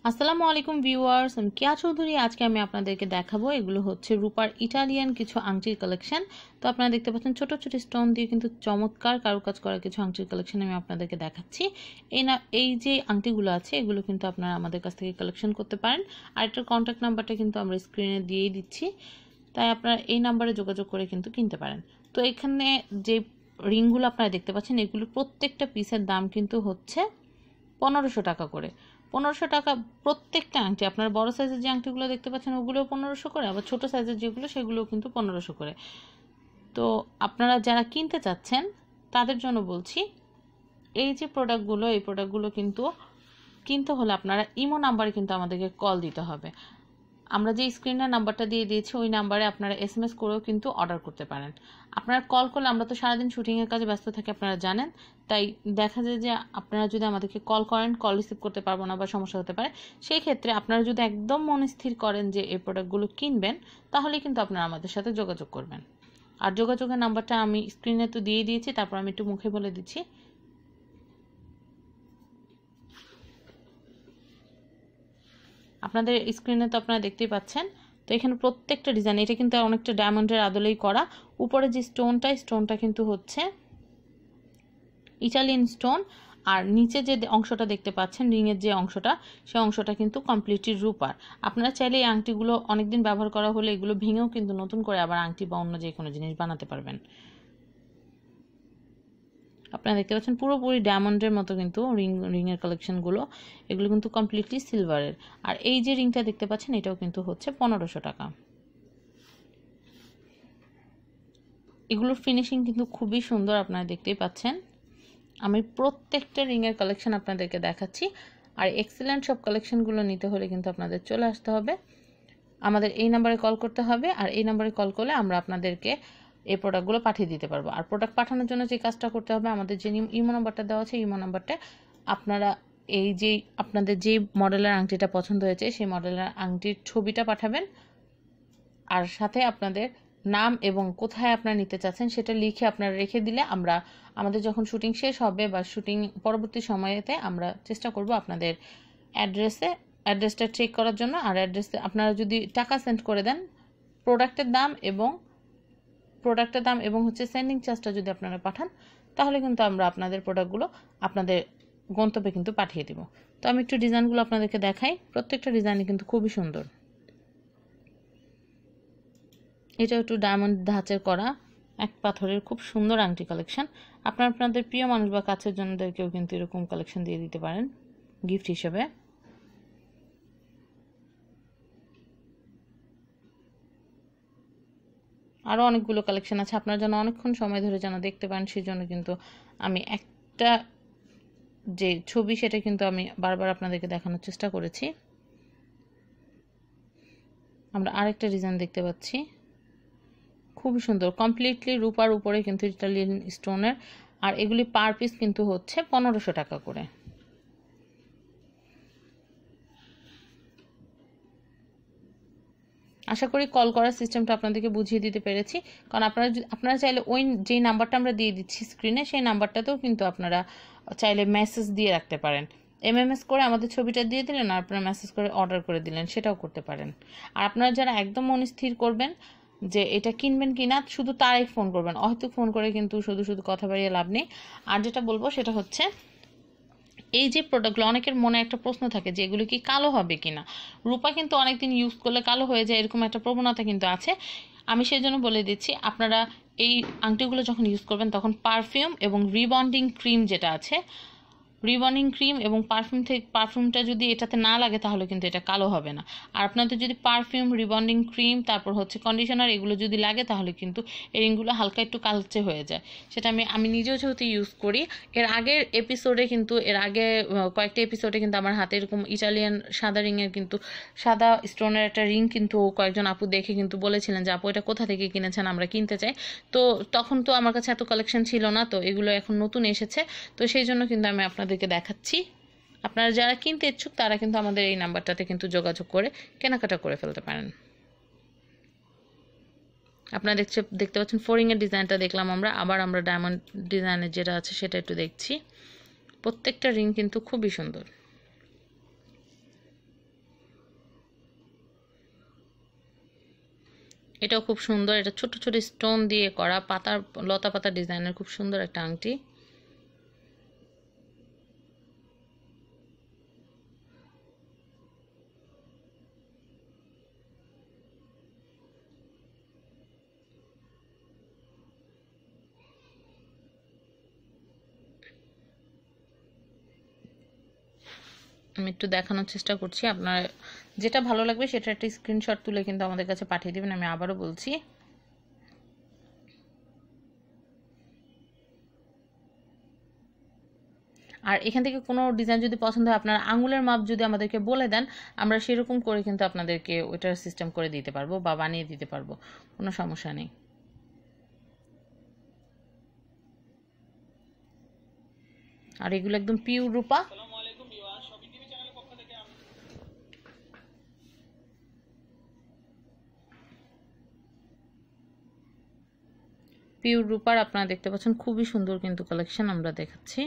আসসালামু আলাইকুম ভিউয়ার্স, আমি কেয়া চৌধুরী। আজকে আমি আপনাদেরকে দেখাবো এগুলো হচ্ছে রূপার ইটালিয়ান কিছু আংটির কালেকশন। তো আপনারা দেখতে পাচ্ছেন ছোট ছোট স্টোন দিয়ে কিন্তু চমৎকার কারুকাজ করা কিছু আংটির কালেকশন আমি আপনাদেরকে দেখাচ্ছি। এই যে আংটিগুলো আছে এগুলো কিন্তু আপনারা আমাদের কাছ থেকে কালেকশন করতে পারেন। আর এটার কন্ট্যাক্ট নাম্বারটা কিন্তু আমরা স্ক্রিনে দিয়েই দিচ্ছি, তাই আপনারা এই নাম্বারে যোগাযোগ করে কিন্তু কিনতে পারেন। তো এখানে যে রিংগুলো আপনারা দেখতে পাচ্ছেন এগুলো প্রত্যেকটা পিসের দাম কিন্তু হচ্ছে 1500 টাকা করে। 1500 টাকা প্রত্যেকটা আংটি। আপনার বড় সাইজের যে আংটিগুলো দেখতে পাচ্ছেন ওগুলোও 1500 করে, আবার ছোট সাইজের যেগুলো সেগুলোও কিন্তু 1500 করে। তো আপনারা যারা কিনতে চাচ্ছেন তাদের জন্য বলছি, এই যে প্রোডাক্টগুলো, এই প্রোডাক্টগুলো কিন্তু কিনতে হলে আপনারা ইমো নাম্বারে কিন্তু আমাদেরকে কল দিতে হবে। আমরা যে স্ক্রিনের নাম্বারটা দিয়ে দিয়েছি ওই নাম্বারে আপনারা SMS করেও কিন্তু অর্ডার করতে পারেন। আপনারা কল করলে আমরা তো সারাদিন শুটিংয়ের কাজে ব্যস্ত থাকি, আপনারা জানেন। তাই দেখা যায় যে আপনারা যদি আমাদেরকে কল করেন, কল রিসিভ করতে পারবো না বা সমস্যা হতে পারে। সেই ক্ষেত্রে আপনারা যদি একদম মনস্থির করেন যে এই প্রোডাক্টগুলো কিনবেন, তাহলেই কিন্তু আপনারা আমাদের সাথে যোগাযোগ করবেন। আর যোগাযোগের নাম্বারটা আমি স্ক্রিনে তো দিয়ে দিয়েছি, তারপর আমি একটু মুখে বলে দিচ্ছি। আপনাদের স্ক্রিনে তো আপনারা দেখতেই পাচ্ছেন। তো এখানে প্রত্যেকটা ডিজাইন, এটা কিন্তু অনেকটা ডায়মন্ডের আদলেই করা। উপরে যে স্টোনটা কিন্তু হচ্ছে ইটালিয়ান স্টোন, আর নিচে যে অংশটা দেখতে পাচ্ছেন রিংয়ের যে অংশটা, সেই অংশটা কিন্তু কমপ্লিটলি রূপার। আপনারা চাইলে এই আংটিগুলো অনেকদিন ব্যবহার করা হলে এগুলো ভেঙেও কিন্তু নতুন করে আবার আংটি বা অন্য যে কোনো জিনিস বানাতে পারবেন। আপনারা দেখতে পাচ্ছেন পুরোপুরি ডায়মন্ডের মতো কিন্তু রিংয়ের কালেকশনগুলো, এগুলো কিন্তু কমপ্লিটলি সিলভারের। আর এই যে রিংটা দেখতে পাচ্ছেন এটাও কিন্তু হচ্ছে 1500 টাকা। এগুলোর ফিনিশিং কিন্তু খুবই সুন্দর, আপনারা দেখতেই পাচ্ছেন। আমি প্রত্যেকটা রিংয়ের কালেকশন আপনাদেরকে দেখাচ্ছি। আর এক্সিলেন্ট সব কালেকশনগুলো নিতে হলে কিন্তু আপনাদের চলে আসতে হবে, আমাদের এই নাম্বারে কল করতে হবে। আর এই নাম্বারে কল করলে আমরা আপনাদেরকে এই প্রোডাক্টগুলো পাঠিয়ে দিতে পারবো। আর প্রোডাক্ট পাঠানোর জন্য যে কাজটা করতে হবে, আমাদের যে ইমো নাম্বারটা দেওয়া আছে ইমো নাম্বারটা আপনারা এই যে আপনাদের যে মডেলের আংটিটা পছন্দ হয়েছে সেই মডেলের আংটির ছবিটা পাঠাবেন, আর সাথে আপনাদের নাম এবং কোথায় আপনারা নিতে চাচ্ছেন সেটা লিখে আপনারা রেখে দিলে আমরা আমাদের যখন শুটিং শেষ হবে বা শুটিং পরবর্তী সময়েতে আমরা চেষ্টা করব আপনাদের অ্যাড্রেসটা চেক করার জন্য। আর অ্যাড্রেসে আপনারা যদি টাকা সেন্ড করে দেন, প্রোডাক্টের দাম এবং হচ্ছে সেন্ডিং চার্জটা যদি আপনারা পাঠান, তাহলে কিন্তু আমরা আপনাদের প্রোডাক্টগুলো আপনাদের গন্তব্যে কিন্তু পাঠিয়ে দেব। তো আমি একটু ডিজাইনগুলো আপনাদেরকে দেখাই। প্রত্যেকটা ডিজাইনই কিন্তু খুবই সুন্দর। এটা একটু ডায়মন্ড ধাঁচের করা এক পাথরের খুব সুন্দর আংটি কালেকশন। আপনাদের প্রিয় মানুষ বা কাছের জনদেরকেও কিন্তু এরকম কালেকশন দিয়ে দিতে পারেন গিফট হিসেবে। আরও অনেকগুলো কালেকশন আছে, আপনার জন্য অনেকক্ষণ সময় ধরে যেন দেখতে পান সেই জন্য কিন্তু আমি একটা যে ছবি সেটা কিন্তু আমি বারবার আপনাদেরকে দেখানোর চেষ্টা করেছি। আমরা আরেকটা ডিজাইন দেখতে পাচ্ছি, খুবই সুন্দর, কমপ্লিটলি রূপার উপরে কিন্তু ইটালিয়ান স্টোনের। আর এগুলি পার পিস কিন্তু হচ্ছে 1500 টাকা করে। আশা করি কল করার সিস্টেমটা আপনাদেরকে বুঝিয়ে দিতে পেরেছি। কারণ আপনারা চাইলে ওই যেই নাম্বারটা আমরা দিয়ে দিচ্ছি স্ক্রিনে, সেই নাম্বারটাতেও কিন্তু আপনারা চাইলে মেসেজ দিয়ে রাখতে পারেন। MMS করে আমাদের ছবিটা দিয়ে দিলেন, আর আপনারা মেসেজ করে অর্ডার করে দিলেন, সেটাও করতে পারেন। আর আপনারা যারা একদম মনস্থির করবেন যে এটা কিনবেন কিনা, শুধু তারাই ফোন করবেন। হয়তো ফোন করে কিন্তু শুধু শুধু কথা বাড়িয়ে লাভ নেই। আর যেটা বলবো সেটা হচ্ছে, এই যে প্রোডাক্টগুলো, অনেকের মনে একটা প্রশ্ন থাকে যে এগুলো কি কালো হবে কিনা। রূপা কিন্তু অনেকদিন ইউজ করলে কালো হয়ে যায়, এরকম একটা প্রবণতা কিন্তু আছে। আমি সেই জন্য বলে দিচ্ছি, আপনারা এই আংটিগুলো যখন ইউজ করবেন তখন পারফিউম এবং রিবন্ডিং ক্রিম যেটা আছে, রিবন্ডিং ক্রিম এবং পারফিউমটা যদি এটাতে না লাগে তাহলে কিন্তু এটা কালো হবে না। আর আপনাদের যদি পারফিউম, রিবন্ডিং ক্রিম, তারপর হচ্ছে কন্ডিশনার এগুলো যদি লাগে তাহলে কিন্তু এই রিংগুলো হালকা একটু কালচে হয়ে যায়। সেটা আমি নিজেও যেহেতু ইউজ করি, এর আগে কয়েকটা এপিসোডে কিন্তু আমার হাতে এরকম ইটালিয়ান সাদা রিংয়ের কিন্তু সাদা স্টোনের একটা রিং কিন্তু কয়েকজন আপু দেখে কিন্তু বলেছিলেন যে আপু এটা কোথা থেকে কিনেছেন, আমরা কিনতে চাই। তো তখন তো আমার কাছে এত কালেকশন ছিল না, তো এগুলো এখন নতুন এসেছে, তো সেই জন্য কিন্তু আমি আপনাদেরকে দেখাচ্ছি। আপনারা যারা কিনতে ইচ্ছুক তারা কিন্তু আমাদের এই নাম্বারটাতে কিন্তু যোগাযোগ করে কেনাকাটা করে ফেলতে পারেন। আপনারা দেখতে পাচ্ছেন ফোরিংয়ের ডিজাইনটা দেখলাম আমরা ডায়মন্ড ডিজাইনের যেটা আছে সেটা একটু দেখছি। প্রত্যেকটা রিং কিন্তু খুবই সুন্দর। এটাও খুব সুন্দর, এটা ছোট ছোট স্টোন দিয়ে করা পাতার লতা পাতা ডিজাইনের খুব সুন্দর একটা আংটি। আমি একটু দেখানোর চেষ্টা করছি, আপনার যেটা ভালো লাগবে সেটা একটা স্ক্রিনশট তুলে কিন্তু আমাদের কাছে পাঠিয়ে দেবেন। আমি আবারও বলছি, আর এখান থেকে কোনো ডিজাইন যদি পছন্দ হয় আপনার আঙুলের মাপ যদি আমাদেরকে বলে দেন, আমরা সেরকম করে কিন্তু আপনাদেরকে ওইটার সিস্টেম করে দিতে পারবো বা বানিয়ে দিতে পারবো, কোনো সমস্যা নেই। আর এগুলো একদম পিওর রূপা। পিওর রূপার আপনারা দেখতে পাচ্ছেন খুবই সুন্দর কিন্তু কালেকশন আমরা দেখাচ্ছি।